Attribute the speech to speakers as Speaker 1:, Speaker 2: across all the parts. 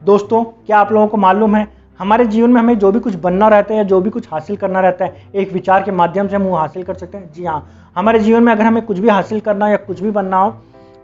Speaker 1: दोस्तों, क्या आप लोगों को मालूम है हमारे जीवन में हमें जो भी कुछ बनना रहता है या जो भी कुछ हासिल करना रहता है, एक विचार के माध्यम से हम वो हासिल कर सकते हैं। जी हाँ, हमारे जीवन में अगर हमें कुछ भी हासिल करना या कुछ भी बनना हो,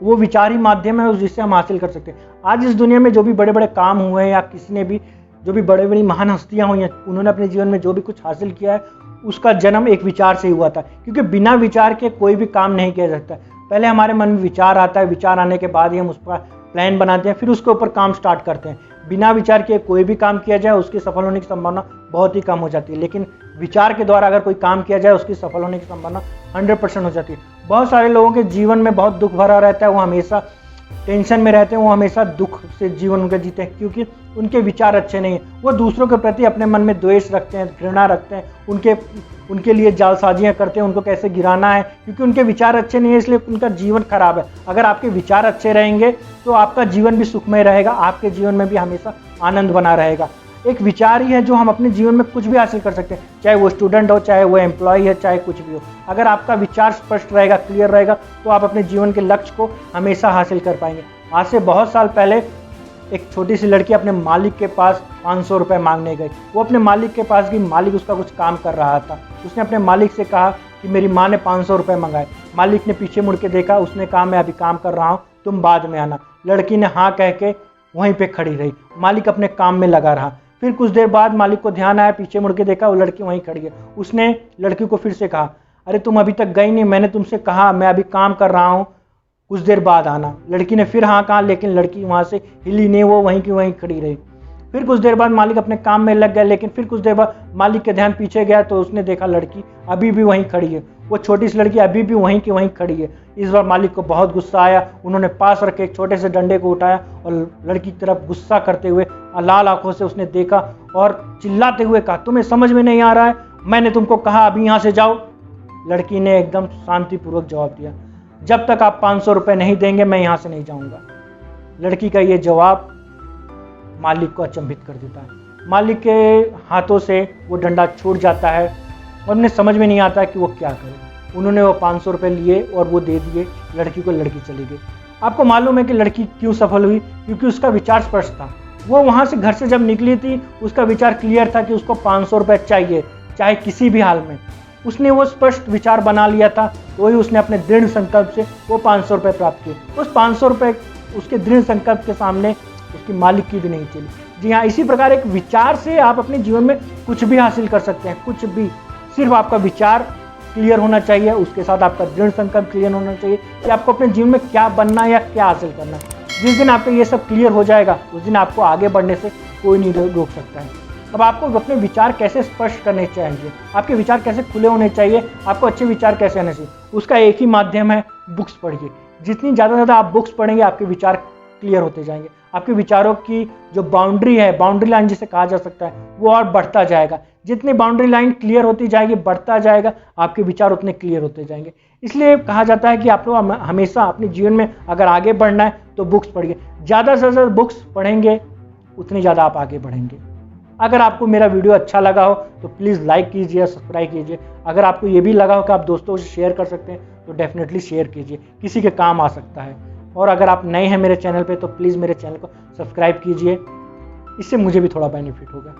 Speaker 1: वो विचार ही माध्यम है जिससे हम हासिल कर सकते हैं। आज इस दुनिया में जो भी बड़े बड़े काम हुए हैं या किसी ने भी जो भी बड़े बड़ी महान हस्तियां हुई हैं, उन्होंने अपने जीवन में जो भी कुछ हासिल किया है उसका जन्म एक विचार से ही हुआ था। क्योंकि बिना विचार के कोई भी काम नहीं किया जा सकता। पहले हमारे मन में विचार आता है, विचार आने के बाद ही हम उसका प्लान बनाते हैं, फिर उसके ऊपर काम स्टार्ट करते हैं। बिना विचार के कोई भी काम किया जाए उसके सफल होने की संभावना बहुत ही कम हो जाती है, लेकिन विचार के द्वारा अगर कोई काम किया जाए उसकी सफल होने की संभावना 100% हो जाती है। बहुत सारे लोगों के जीवन में बहुत दुख भरा रहता है, वो हमेशा टेंशन में रहते हैं, वो हमेशा दुख से जीवन उनका जीते हैं, क्योंकि उनके विचार अच्छे नहीं हैं। वो दूसरों के प्रति अपने मन में द्वेष रखते हैं, घृणा रखते हैं, उनके लिए जालसाजियाँ करते हैं, उनको कैसे गिराना है, क्योंकि उनके विचार अच्छे नहीं है, इसलिए उनका जीवन खराब है। अगर आपके विचार अच्छे रहेंगे तो आपका जीवन भी सुखमय रहेगा, आपके जीवन में भी हमेशा आनंद बना रहेगा। एक विचार ही है जो हम अपने जीवन में कुछ भी हासिल कर सकते हैं, चाहे वो स्टूडेंट हो, चाहे वो एम्प्लॉय है, चाहे कुछ भी हो। अगर आपका विचार स्पष्ट रहेगा, क्लियर रहेगा, तो आप अपने जीवन के लक्ष्य को हमेशा हासिल कर पाएंगे। आज से बहुत साल पहले एक छोटी सी लड़की अपने मालिक के पास 500 रुपये मांगने गई। वो अपने मालिक के पास गई, मालिक उसका कुछ काम कर रहा था। उसने अपने मालिक से कहा कि मेरी माँ ने 500 रुपये मंगाए। मालिक ने पीछे मुड़ के देखा, उसने कहा मैं अभी काम कर रहा हूँ, तुम बाद में आना। लड़की ने हाँ कह के वहीं पे खड़ी रही। मालिक अपने काम में लगा रहा। फिर कुछ देर बाद मालिक को ध्यान आया, पीछे मुड़ के देखा, वो लड़की वहीं खड़ी है। उसने लड़की को फिर से कहा, अरे तुम अभी तक गई नहीं, मैंने तुमसे कहा मैं अभी काम कर रहा हूँ, कुछ देर बाद आना। लड़की ने फिर हाँ कहा, लेकिन लड़की वहाँ से हिली नहीं, वो वहीं की वहीं खड़ी रही। फिर कुछ देर बाद मालिक अपने काम में लग गया, लेकिन फिर कुछ देर बाद मालिक का ध्यान पीछे गया तो उसने देखा लड़की अभी भी वहीं खड़ी है। वो छोटी सी लड़की अभी भी वहीं की वहीं खड़ी है। इस बार मालिक को बहुत गुस्सा आया। उन्होंने पास रखे एक छोटे से डंडे को उठाया और लड़की की तरफ गुस्सा करते हुए लाल आंखों से उसने देखा और चिल्लाते हुए कहा, तुम्हें समझ में नहीं आ रहा है, मैंने तुमको कहा अभी यहाँ से जाओ। लड़की ने एकदम शांतिपूर्वक जवाब दिया, जब तक आप 500 रुपये नहीं देंगे मैं यहाँ से नहीं जाऊँगा। लड़की का ये जवाब मालिक को अचंभित कर देता है। मालिक के हाथों से वो डंडा छूट जाता है और उन्हें समझ में नहीं आता कि वो क्या करे। उन्होंने वो 500 रुपये लिए और वो दे दिए लड़की को। लड़की चली गई। आपको मालूम है कि लड़की क्यों सफल हुई? क्योंकि उसका विचार स्पष्ट था। वो वहाँ से घर से जब निकली थी, उसका विचार क्लियर था कि उसको 500 रुपये चाहिए, चाहे किसी भी हाल में। उसने वो स्पष्ट विचार बना लिया था, तो ही उसने अपने दृढ़ संकल्प से वो 500 रुपये प्राप्त किए। उस 500 रुपये उसके दृढ़ संकल्प के सामने उसकी मालिक की भी नहीं चली। जी हाँ, इसी प्रकार एक विचार से आप अपने जीवन में कुछ भी हासिल कर सकते हैं, कुछ भी। सिर्फ आपका विचार क्लियर होना चाहिए, उसके साथ आपका दृढ़ संकल्प क्लियर होना चाहिए कि आपको अपने जीवन में क्या बनना है या क्या हासिल करना है। जिस दिन आपका ये सब क्लियर हो जाएगा, उस दिन आपको आगे बढ़ने से कोई नहीं रोक सकता है। अब आपको अपने विचार कैसे स्पष्ट करने चाहिए, आपके विचार कैसे खुले होने चाहिए, आपको अच्छे विचार कैसे आने चाहिए, उसका एक ही माध्यम है, बुक्स पढ़िए। जितनी ज़्यादा से ज़्यादा आप बुक्स पढ़ेंगे, आपके विचार क्लियर होते जाएंगे। आपके विचारों की जो बाउंड्री है, बाउंड्री लाइन जिसे कहा जा सकता है, वो और बढ़ता जाएगा। जितनी बाउंड्री लाइन क्लियर होती जाएगी, बढ़ता जाएगा, आपके विचार उतने क्लियर होते जाएंगे। इसलिए कहा जाता है कि आप लोग हमेशा अपने जीवन में अगर आगे बढ़ना है तो बुक्स पढ़िए। ज़्यादा से ज़्यादा बुक्स पढ़ेंगे उतनी ज़्यादा आप आगे बढ़ेंगे। अगर आपको मेरा वीडियो अच्छा लगा हो तो प्लीज़ लाइक कीजिए, सब्सक्राइब कीजिए। अगर आपको ये भी लगा हो कि आप दोस्तों से शेयर कर सकते हैं तो डेफिनेटली शेयर कीजिए, किसी के काम आ सकता है। और अगर आप नए हैं मेरे चैनल पे तो प्लीज़ मेरे चैनल को सब्सक्राइब कीजिए, इससे मुझे भी थोड़ा बेनिफिट होगा।